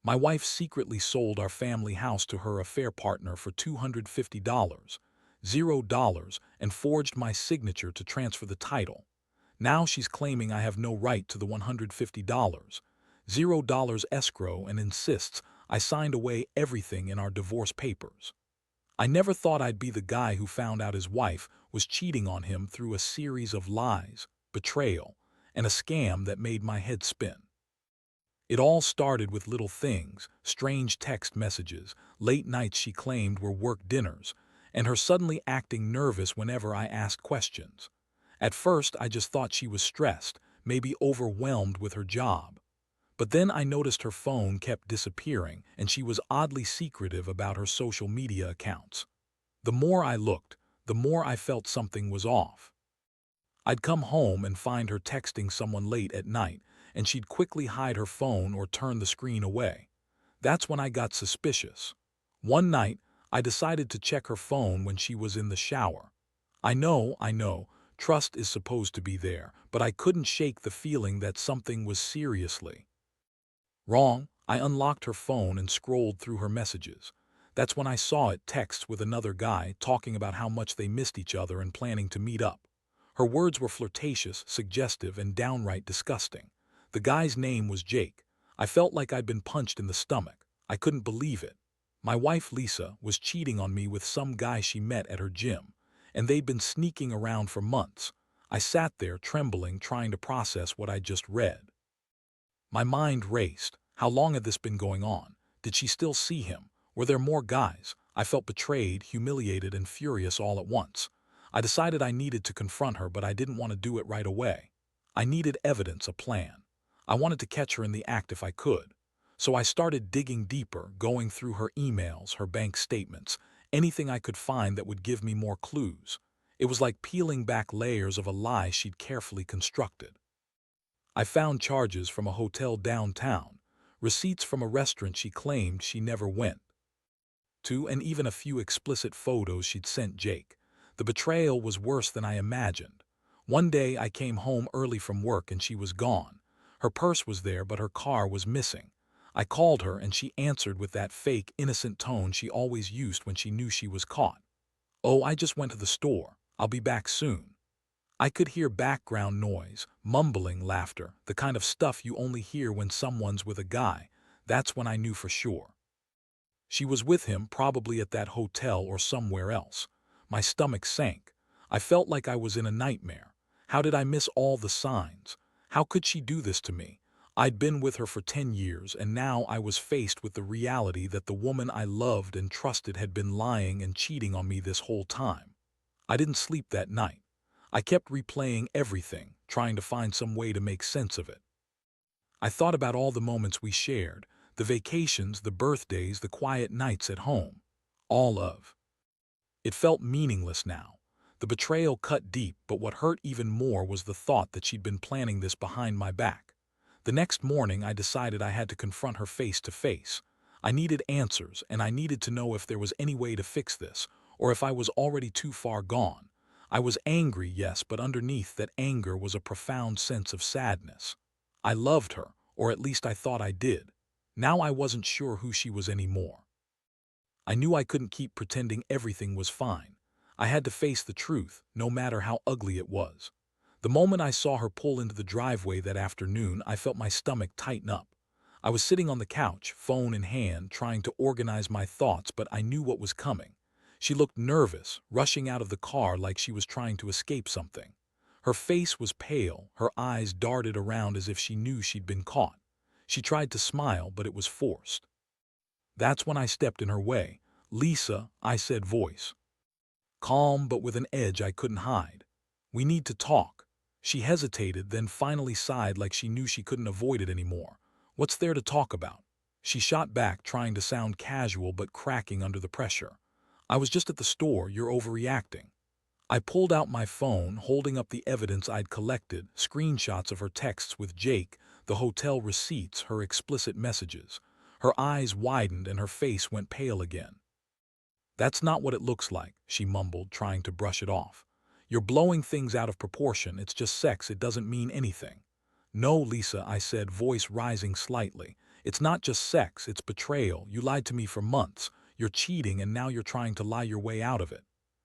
My wife secretly sold our family house to her affair partner for $250, $0, and forged my signature to transfer the title. Now she's claiming I have no right to the $150, $0 escrow and insists I signed away everything in our divorce papers. I never thought I'd be the guy who found out his wife was cheating on him through a series of lies, betrayal, and a scam that made my head spin. It all started with little things, strange text messages, late nights she claimed were work dinners, and her suddenly acting nervous whenever I asked questions. At first, I just thought she was stressed, maybe overwhelmed with her job. But then I noticed her phone kept disappearing, and she was oddly secretive about her social media accounts. The more I looked, the more I felt something was off. I'd come home and find her texting someone late at night, and she'd quickly hide her phone or turn the screen away. That's when I got suspicious. One night, I decided to check her phone when she was in the shower. I know, trust is supposed to be there, but I couldn't shake the feeling that something was seriously wrong. I unlocked her phone and scrolled through her messages. That's when I saw it text with another guy talking about how much they missed each other and planning to meet up. Her words were flirtatious, suggestive, and downright disgusting. The guy's name was Jake. I felt like I'd been punched in the stomach. I couldn't believe it. My wife, Lisa, was cheating on me with some guy she met at her gym, and they'd been sneaking around for months. I sat there trembling, trying to process what I'd just read. My mind raced. How long had this been going on? Did she still see him? Were there more guys? I felt betrayed, humiliated, and furious all at once. I decided I needed to confront her, but I didn't want to do it right away. I needed evidence, a plan. I wanted to catch her in the act if I could. So I started digging deeper, going through her emails, her bank statements, anything I could find that would give me more clues. It was like peeling back layers of a lie she'd carefully constructed. I found charges from a hotel downtown, receipts from a restaurant she claimed she never went to, and even a few explicit photos she'd sent Jake. The betrayal was worse than I imagined. One day I came home early from work and she was gone. Her purse was there, but her car was missing. I called her and she answered with that fake, innocent tone she always used when she knew she was caught. "Oh, I just went to the store. I'll be back soon." I could hear background noise, mumbling laughter, the kind of stuff you only hear when someone's with a guy. That's when I knew for sure. She was with him, probably at that hotel or somewhere else. My stomach sank. I felt like I was in a nightmare. How did I miss all the signs? How could she do this to me? I'd been with her for 10 years, and now I was faced with the reality that the woman I loved and trusted had been lying and cheating on me this whole time. I didn't sleep that night. I kept replaying everything, trying to find some way to make sense of it. I thought about all the moments we shared, the vacations, the birthdays, the quiet nights at home. All of it felt meaningless now. The betrayal cut deep, but what hurt even more was the thought that she'd been planning this behind my back. The next morning, I decided I had to confront her face to face. I needed answers, and I needed to know if there was any way to fix this, or if I was already too far gone. I was angry, yes, but underneath that anger was a profound sense of sadness. I loved her, or at least I thought I did. Now I wasn't sure who she was anymore. I knew I couldn't keep pretending everything was fine. I had to face the truth, no matter how ugly it was. The moment I saw her pull into the driveway that afternoon, I felt my stomach tighten up. I was sitting on the couch, phone in hand, trying to organize my thoughts, but I knew what was coming. She looked nervous, rushing out of the car like she was trying to escape something. Her face was pale, her eyes darted around as if she knew she'd been caught. She tried to smile, but it was forced. That's when I stepped in her way. "Lisa," I said, voice calm but with an edge I couldn't hide. "We need to talk." She hesitated, then finally sighed like she knew she couldn't avoid it anymore. "What's there to talk about?" She shot back, trying to sound casual but cracking under the pressure. "I was just at the store, you're overreacting." I pulled out my phone, holding up the evidence I'd collected, screenshots of her texts with Jake, the hotel receipts, her explicit messages. Her eyes widened and her face went pale again. "That's not what it looks like," she mumbled, trying to brush it off. "You're blowing things out of proportion. It's just sex. It doesn't mean anything." "No, Lisa," I said, voice rising slightly. It's not just sex, it's betrayal. You lied to me for months. You're cheating and now you're trying to lie your way out of it.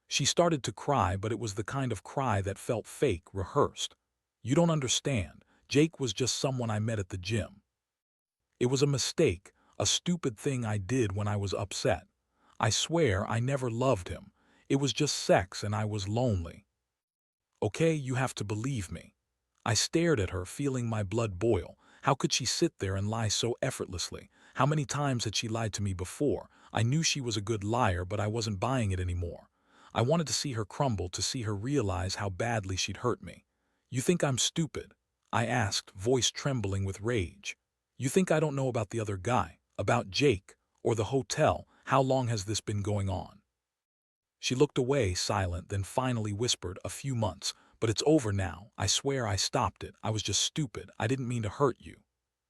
She started to cry, but it was the kind of cry that felt fake, rehearsed. You don't understand. Jake was just someone I met at the gym. It was a mistake, a stupid thing I did when I was upset. I swear I never loved him. It was just sex and I was lonely. Okay, you have to believe me. I stared at her, feeling my blood boil. How could she sit there and lie so effortlessly? How many times had she lied to me before? I knew she was a good liar, but I wasn't buying it anymore. I wanted to see her crumble, to see her realize how badly she'd hurt me. You think I'm stupid? I asked, voice trembling with rage. You think I don't know about the other guy, about Jake, or the hotel? How long has this been going on? She looked away, silent, then finally whispered, a few months. But it's over now. I swear I stopped it. I was just stupid. I didn't mean to hurt you.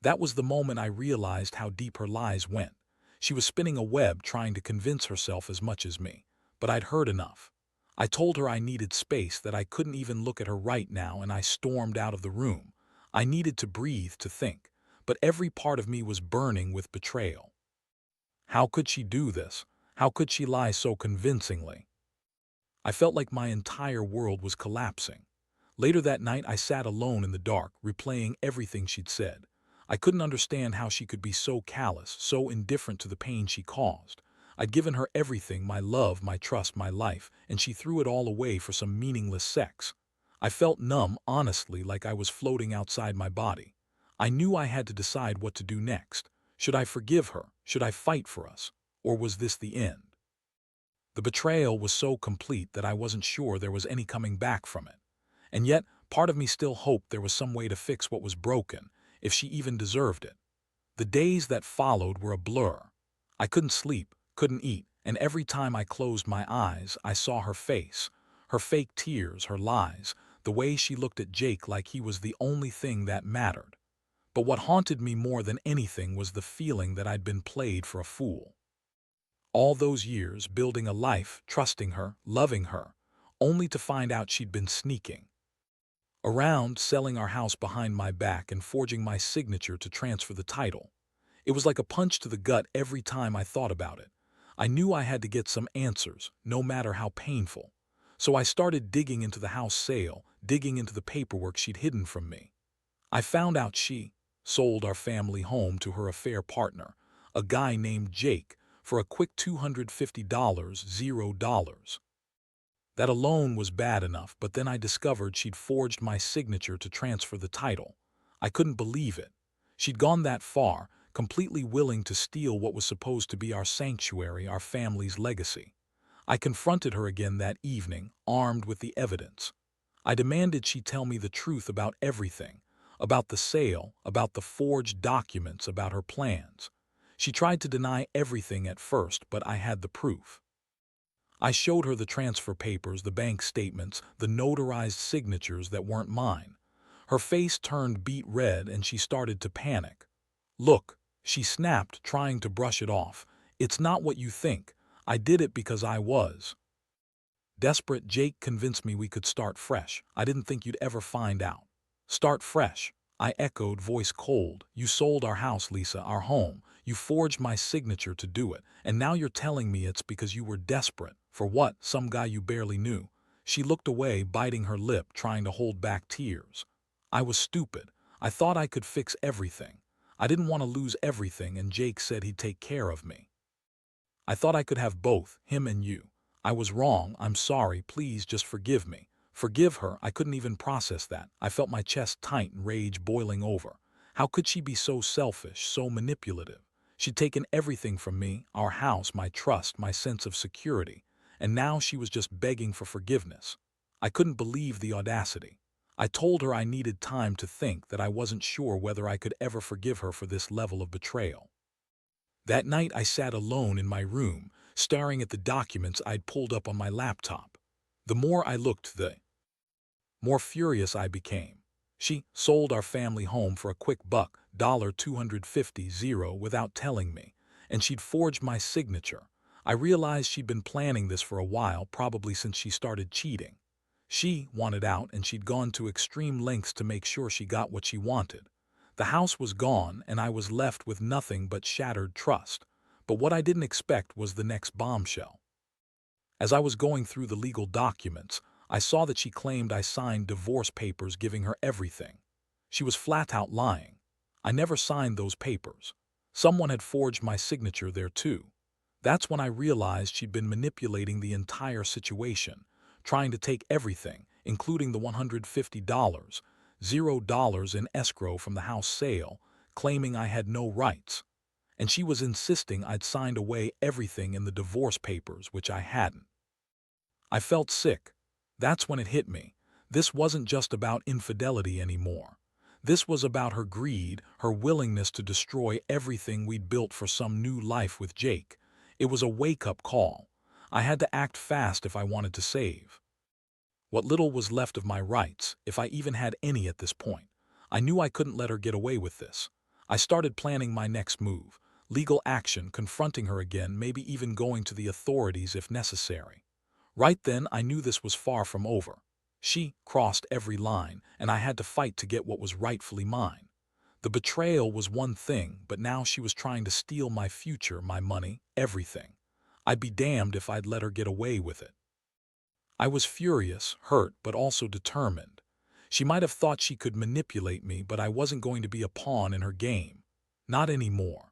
That was the moment I realized how deep her lies went. She was spinning a web, trying to convince herself as much as me. But I'd heard enough. I told her I needed space, that I couldn't even look at her right now, and I stormed out of the room. I needed to breathe, to think. But every part of me was burning with betrayal. How could she do this? How could she lie so convincingly? I felt like my entire world was collapsing. Later that night, I sat alone in the dark, replaying everything she'd said. I couldn't understand how she could be so callous, so indifferent to the pain she caused. I'd given her everything, my love, my trust, my life, and she threw it all away for some meaningless sex. I felt numb, honestly, like I was floating outside my body. I knew I had to decide what to do next. Should I forgive her? Should I fight for us? Or was this the end? The betrayal was so complete that I wasn't sure there was any coming back from it. And yet, part of me still hoped there was some way to fix what was broken, if she even deserved it. The days that followed were a blur. I couldn't sleep, couldn't eat, and every time I closed my eyes, I saw her face. Her fake tears, her lies, the way she looked at Jake like he was the only thing that mattered. But what haunted me more than anything was the feeling that I'd been played for a fool. All those years, building a life, trusting her, loving her, only to find out she'd been sneaking around, selling our house behind my back and forging my signature to transfer the title. It was like a punch to the gut every time I thought about it. I knew I had to get some answers, no matter how painful. So I started digging into the house sale, digging into the paperwork she'd hidden from me. I found out she sold our family home to her affair partner, a guy named Jake, for a quick $250, $0. That alone was bad enough, but then I discovered she'd forged my signature to transfer the title. I couldn't believe it. She'd gone that far, completely willing to steal what was supposed to be our sanctuary, our family's legacy. I confronted her again that evening, armed with the evidence. I demanded she tell me the truth about everything, about the sale, about the forged documents, about her plans. She tried to deny everything at first, but I had the proof. I showed her the transfer papers, the bank statements, the notarized signatures that weren't mine. Her face turned beet red and she started to panic. Look, she snapped, trying to brush it off. It's not what you think. I did it because I was desperate. Jake convinced me we could start fresh. I didn't think you'd ever find out. Start fresh, I echoed, voice cold. You sold our house, Lisa, our home. You forged my signature to do it, and now you're telling me it's because you were desperate. For what? Some guy you barely knew. She looked away, biting her lip, trying to hold back tears. I was stupid. I thought I could fix everything. I didn't want to lose everything, and Jake said he'd take care of me. I thought I could have both, him and you. I was wrong. I'm sorry. Please just forgive me. Forgive her. I couldn't even process that. I felt my chest tighten, rage boiling over. How could she be so selfish, so manipulative? She'd taken everything from me, our house, my trust, my sense of security, and now she was just begging for forgiveness. I couldn't believe the audacity. I told her I needed time to think, that I wasn't sure whether I could ever forgive her for this level of betrayal. That night I sat alone in my room, staring at the documents I'd pulled up on my laptop. The more I looked, the more furious I became. She sold our family home for a quick buck, $250, without telling me, and she'd forged my signature. I realized she'd been planning this for a while, probably since she started cheating. She wanted out, and she'd gone to extreme lengths to make sure she got what she wanted. The house was gone, and I was left with nothing but shattered trust. But what I didn't expect was the next bombshell. As I was going through the legal documents, I saw that she claimed I signed divorce papers giving her everything. She was flat out lying. I never signed those papers. Someone had forged my signature there too. That's when I realized she'd been manipulating the entire situation, trying to take everything, including the $150, $0 in escrow from the house sale, claiming I had no rights. And she was insisting I'd signed away everything in the divorce papers, which I hadn't. I felt sick. That's when it hit me. This wasn't just about infidelity anymore. This was about her greed, her willingness to destroy everything we'd built for some new life with Jake. It was a wake-up call. I had to act fast if I wanted to save what little was left of my rights, if I even had any at this point. I knew I couldn't let her get away with this. I started planning my next move, legal action, confronting her again, maybe even going to the authorities if necessary. Right then, I knew this was far from over. She crossed every line, and I had to fight to get what was rightfully mine. The betrayal was one thing, but now she was trying to steal my future, my money, everything. I'd be damned if I'd let her get away with it. I was furious, hurt, but also determined. She might have thought she could manipulate me, but I wasn't going to be a pawn in her game. Not anymore.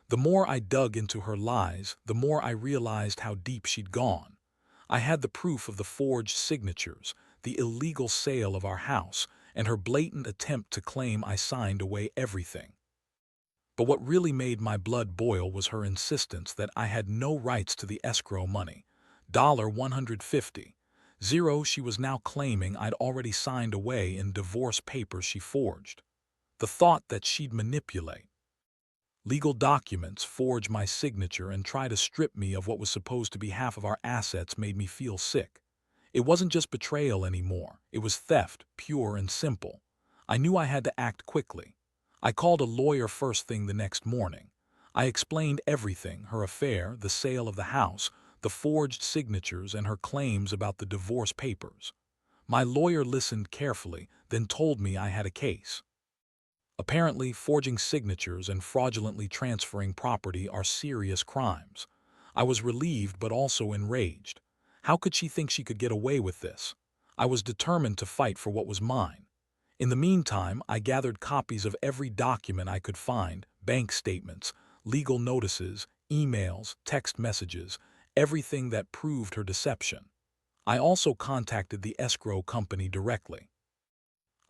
The more I dug into her lies, the more I realized how deep she'd gone. I had the proof of the forged signatures, the illegal sale of our house, and her blatant attempt to claim I signed away everything. But what really made my blood boil was her insistence that I had no rights to the escrow money. $150. She was now claiming I'd already signed away in divorce papers she forged. The thought that she'd manipulate legal documents, forge my signature, and try to strip me of what was supposed to be half of our assets made me feel sick. It wasn't just betrayal anymore. It was theft, pure and simple. I knew I had to act quickly. I called a lawyer first thing the next morning. I explained everything, her affair, the sale of the house, the forged signatures, and her claims about the divorce papers. My lawyer listened carefully, then told me I had a case. Apparently, forging signatures and fraudulently transferring property are serious crimes. I was relieved but also enraged. How could she think she could get away with this? I was determined to fight for what was mine. In the meantime, I gathered copies of every document I could find, bank statements, legal notices, emails, text messages, everything that proved her deception. I also contacted the escrow company directly.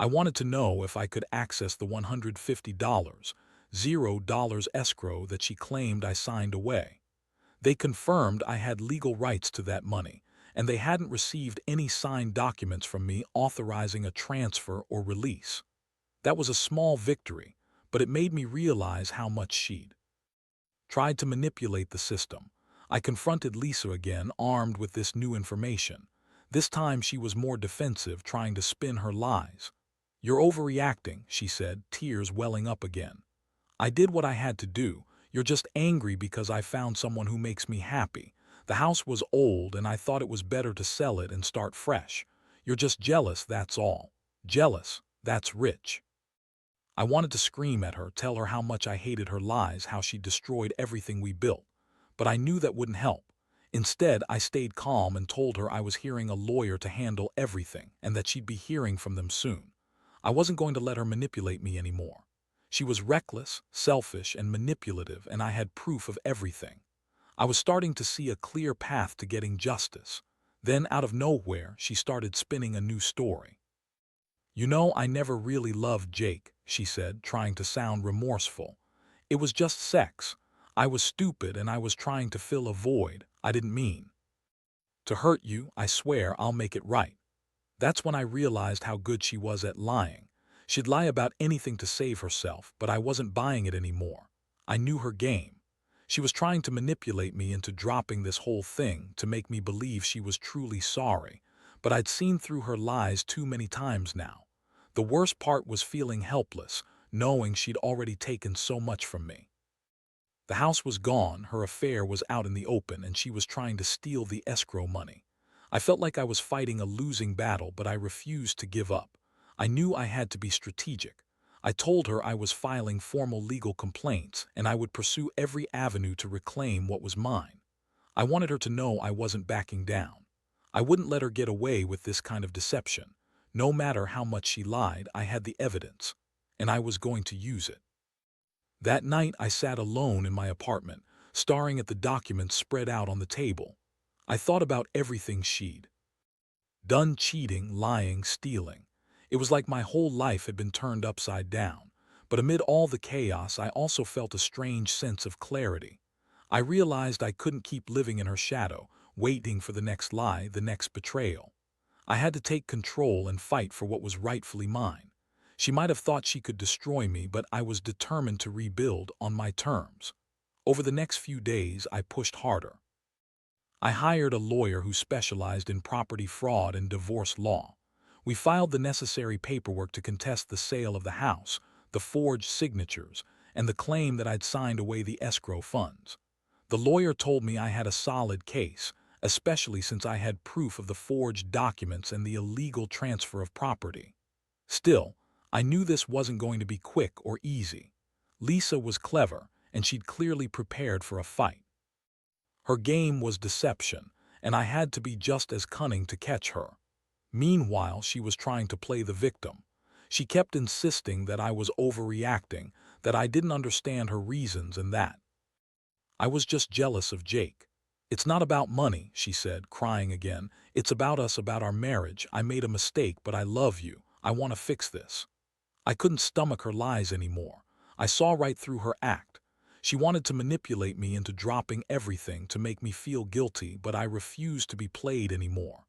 I wanted to know if I could access the $150, $0 escrow that she claimed I signed away. They confirmed I had legal rights to that money, and they hadn't received any signed documents from me authorizing a transfer or release. That was a small victory, but it made me realize how much she'd tried to manipulate the system. I confronted Lisa again, armed with this new information. This time she was more defensive, trying to spin her lies. "You're overreacting," she said, tears welling up again. "I did what I had to do. You're just angry because I found someone who makes me happy. The house was old and I thought it was better to sell it and start fresh. You're just jealous, that's all. Jealous, that's rich." I wanted to scream at her, tell her how much I hated her lies, how she destroyed everything we built. But I knew that wouldn't help. Instead, I stayed calm and told her I was hiring a lawyer to handle everything and that she'd be hearing from them soon. I wasn't going to let her manipulate me anymore. She was reckless, selfish, and manipulative, and I had proof of everything. I was starting to see a clear path to getting justice. Then, out of nowhere, she started spinning a new story. "You know, I never really loved Jake," she said, trying to sound remorseful. "It was just sex. I was stupid and I was trying to fill a void. I didn't mean to hurt you. I swear I'll make it right." That's when I realized how good she was at lying. She'd lie about anything to save herself, but I wasn't buying it anymore. I knew her game. She was trying to manipulate me into dropping this whole thing, to make me believe she was truly sorry. But I'd seen through her lies too many times now. The worst part was feeling helpless, knowing she'd already taken so much from me. The house was gone, her affair was out in the open, and she was trying to steal the escrow money. I felt like I was fighting a losing battle, but I refused to give up. I knew I had to be strategic. I told her I was filing formal legal complaints and I would pursue every avenue to reclaim what was mine. I wanted her to know I wasn't backing down. I wouldn't let her get away with this kind of deception. No matter how much she lied, I had the evidence, and I was going to use it. That night, I sat alone in my apartment, staring at the documents spread out on the table. I thought about everything she'd done: cheating, lying, stealing. It was like my whole life had been turned upside down. But amid all the chaos, I also felt a strange sense of clarity. I realized I couldn't keep living in her shadow, waiting for the next lie, the next betrayal. I had to take control and fight for what was rightfully mine. She might have thought she could destroy me, but I was determined to rebuild on my terms. Over the next few days, I pushed harder. I hired a lawyer who specialized in property fraud and divorce law. We filed the necessary paperwork to contest the sale of the house, the forged signatures, and the claim that I'd signed away the escrow funds. The lawyer told me I had a solid case, especially since I had proof of the forged documents and the illegal transfer of property. Still, I knew this wasn't going to be quick or easy. Lisa was clever, and she'd clearly prepared for a fight. Her game was deception, and I had to be just as cunning to catch her. Meanwhile, she was trying to play the victim. She kept insisting that I was overreacting, that I didn't understand her reasons, and that I was just jealous of Jake. "It's not about money," she said, crying again. "It's about us, about our marriage. I made a mistake, but I love you. I want to fix this." I couldn't stomach her lies anymore. I saw right through her act. She wanted to manipulate me into dropping everything to make me feel guilty, but I refused to be played anymore.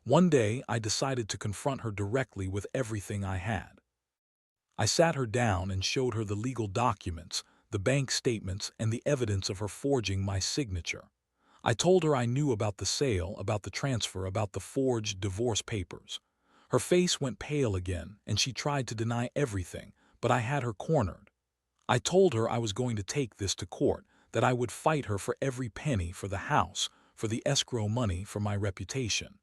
One day, I decided to confront her directly with everything I had. I sat her down and showed her the legal documents, the bank statements, and the evidence of her forging my signature. I told her I knew about the sale, about the transfer, about the forged divorce papers. Her face went pale again, and she tried to deny everything, but I had her cornered. I told her I was going to take this to court, that I would fight her for every penny, for the house, for the escrow money, for my reputation.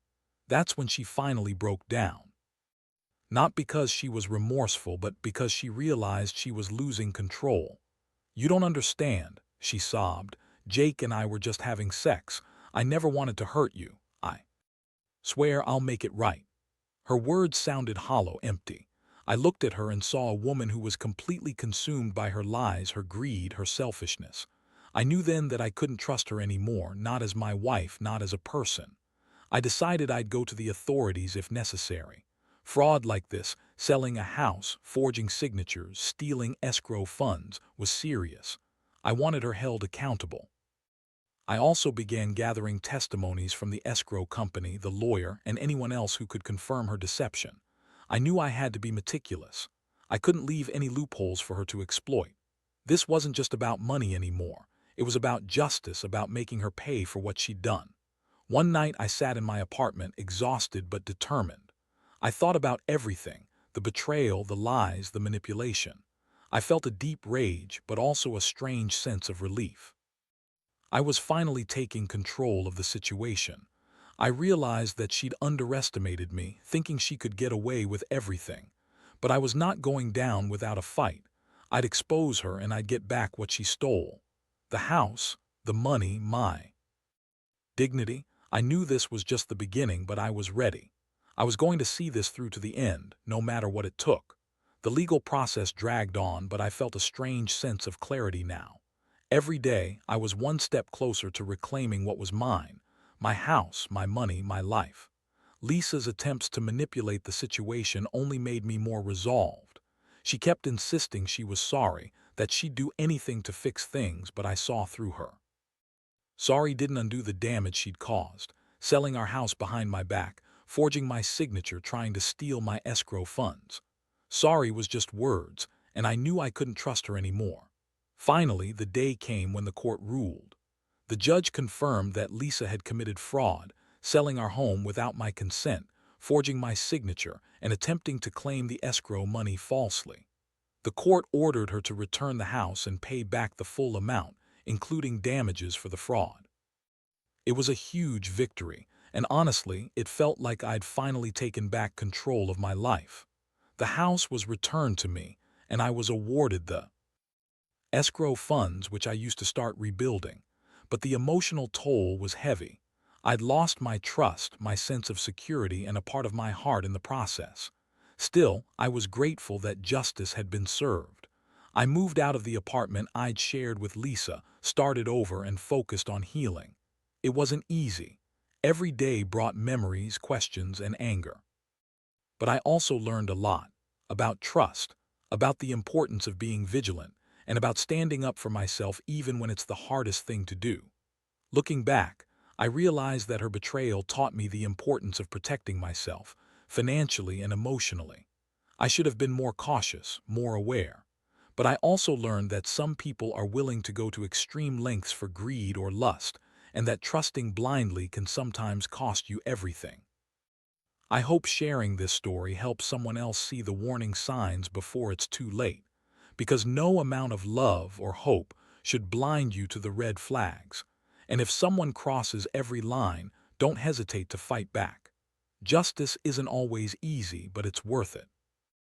That's when she finally broke down. Not because she was remorseful, but because she realized she was losing control. "You don't understand," she sobbed. "Jake and I were just having sex. I never wanted to hurt you. I swear I'll make it right." Her words sounded hollow, empty. I looked at her and saw a woman who was completely consumed by her lies, her greed, her selfishness. I knew then that I couldn't trust her anymore, not as my wife, not as a person. I decided I'd go to the authorities if necessary. Fraud like this, selling a house, forging signatures, stealing escrow funds, was serious. I wanted her held accountable. I also began gathering testimonies from the escrow company, the lawyer, and anyone else who could confirm her deception. I knew I had to be meticulous. I couldn't leave any loopholes for her to exploit. This wasn't just about money anymore. It was about justice, about making her pay for what she'd done. One night I sat in my apartment, exhausted but determined. I thought about everything: the betrayal, the lies, the manipulation. I felt a deep rage, but also a strange sense of relief. I was finally taking control of the situation. I realized that she'd underestimated me, thinking she could get away with everything. But I was not going down without a fight. I'd expose her and I'd get back what she stole. The house, the money, my dignity. I knew this was just the beginning, but I was ready. I was going to see this through to the end, no matter what it took. The legal process dragged on, but I felt a strange sense of clarity now. Every day, I was one step closer to reclaiming what was mine: my house, my money, my life. Lisa's attempts to manipulate the situation only made me more resolved. She kept insisting she was sorry, that she'd do anything to fix things, but I saw through her. Sorry didn't undo the damage she'd caused: selling our house behind my back, forging my signature, trying to steal my escrow funds. Sorry was just words, and I knew I couldn't trust her anymore. Finally, the day came when the court ruled. The judge confirmed that Lisa had committed fraud, selling our home without my consent, forging my signature, and attempting to claim the escrow money falsely. The court ordered her to return the house and pay back the full amount, including damages for the fraud. It was a huge victory, and honestly, it felt like I'd finally taken back control of my life. The house was returned to me, and I was awarded the escrow funds which I used to start rebuilding. But the emotional toll was heavy. I'd lost my trust, my sense of security, and a part of my heart in the process. Still, I was grateful that justice had been served. I moved out of the apartment I'd shared with Lisa, started over, and focused on healing. It wasn't easy. Every day brought memories, questions, and anger. But I also learned a lot about trust, about the importance of being vigilant, and about standing up for myself even when it's the hardest thing to do. Looking back, I realized that her betrayal taught me the importance of protecting myself, financially and emotionally. I should have been more cautious, more aware. But I also learned that some people are willing to go to extreme lengths for greed or lust, and that trusting blindly can sometimes cost you everything. I hope sharing this story helps someone else see the warning signs before it's too late, because no amount of love or hope should blind you to the red flags. And if someone crosses every line, don't hesitate to fight back. Justice isn't always easy, but it's worth it.